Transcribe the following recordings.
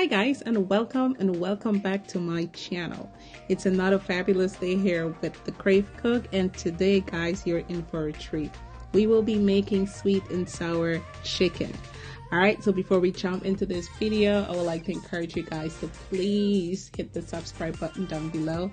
Hi guys, and welcome back to my channel. It's another fabulous day here with the Crave Cook, and today guys, you're in for a treat. We will be making sweet and sour chicken. Alright, so before we jump into this video, I would like to encourage you guys to please hit the subscribe button down below.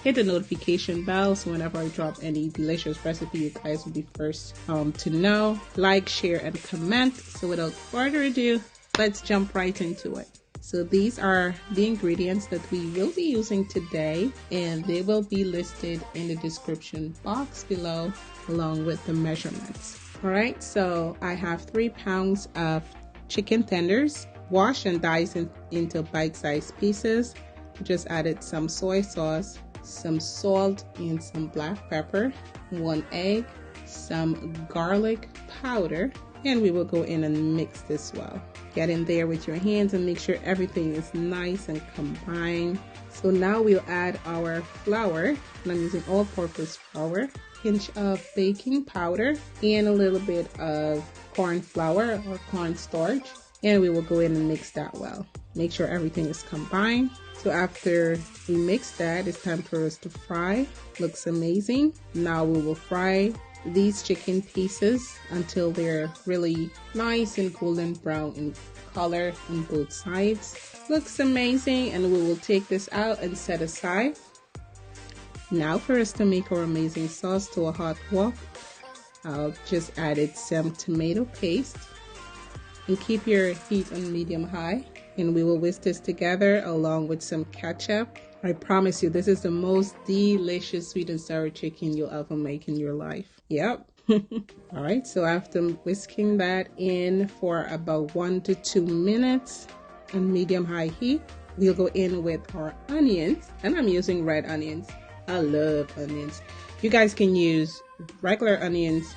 Hit the notification bell so whenever I drop any delicious recipe, you guys will be first to know. Like, share, and comment. So without further ado, let's jump right into it. So these are the ingredients that we will be using today, and they will be listed in the description box below along with the measurements. Alright, so I have 3 pounds of chicken tenders, washed and diced into bite-sized pieces. Just added some soy sauce, some salt, and some black pepper, 1 egg, some garlic powder, and we will go in and mix this well. Get in there with your hands and make sure everything is nice and combined. So now we'll add our flour, and I'm using all-purpose flour, pinch of baking powder, and a little bit of corn flour or cornstarch, and we will go in and mix that well. Make sure everything is combined. So after we mix that, it's time for us to fry. Looks amazing. Now we will fry these chicken pieces until they're really nice and golden brown in color on both sides. Looks amazing, and we will take this out and set aside. Now for us to make our amazing sauce to a hot wok, I'll just added some tomato paste, and keep your heat on medium high, and we will whisk this together along with some ketchup. I promise you, this is the most delicious sweet and sour chicken you'll ever make in your life. Yep. Alright, so after whisking that in for about 1 to 2 minutes on medium-high heat, we'll go in with our onions, and I'm using red onions. I love onions. You guys can use regular onions,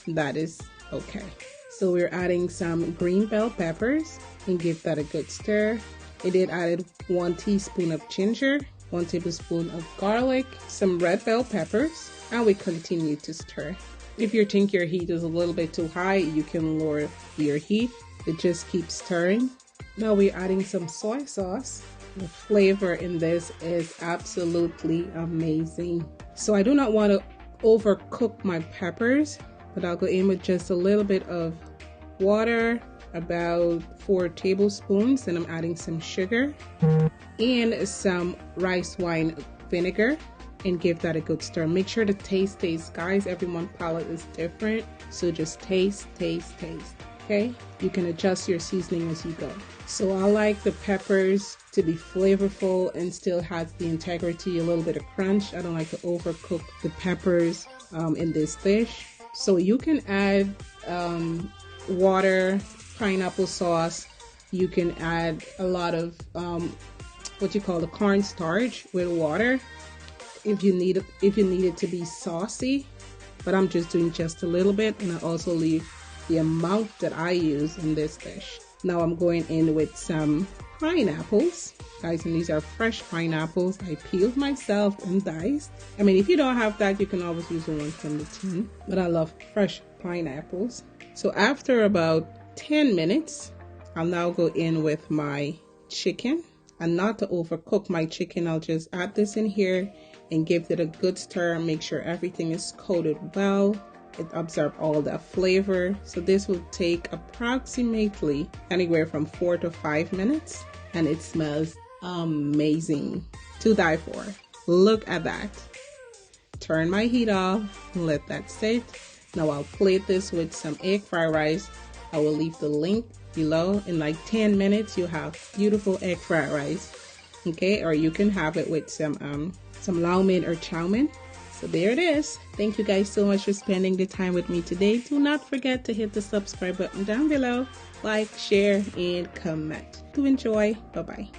that is okay. So we're adding some green bell peppers and give that a good stir. I did added 1 teaspoon of ginger, 1 tablespoon of garlic, some red bell peppers, and we continue to stir. If you think your heat is a little bit too high, you can lower your heat. It just keeps stirring. Now we're adding some soy sauce. The flavor in this is absolutely amazing. So I do not want to overcook my peppers, but I'll go in with just a little bit of water, about 4 tablespoons, and I'm adding some sugar and some rice wine vinegar, and give that a good stir. Make sure to taste, guys. Everyone's palate is different, so just taste. Okay, you can adjust your seasoning as you go. So I like the peppers to be flavorful and still has the integrity, a little bit of crunch. I don't like to overcook the peppers in this dish. So you can add water, pineapple sauce. You can add a lot of what you call the cornstarch with water if you need it to be saucy, but I'm just doing just a little bit, and I also leave the amount that I use in this dish. Now I'm going in with some pineapples, guys, and these are fresh pineapples. I peeled myself and diced. I mean, if you don't have that, you can always use the one from the tin, but I love fresh pineapples. So after about 10 minutes, I'll now go in with my chicken, and not to overcook my chicken, I'll just add this in here and give it a good stir. Make sure everything is coated well. It absorbs all that flavor. So this will take approximately anywhere from 4 to 5 minutes, and it smells amazing to die for. Look at that. Turn my heat off and let that sit. Now I'll plate this with some egg fried rice. I will leave the link below. In like 10 minutes, you have beautiful egg fried rice. Okay, or you can have it with some lau mein or chow mein. So there it is. Thank you guys so much for spending the time with me today. Do not forget to hit the subscribe button down below, like, share, and comment. Do enjoy. Bye bye.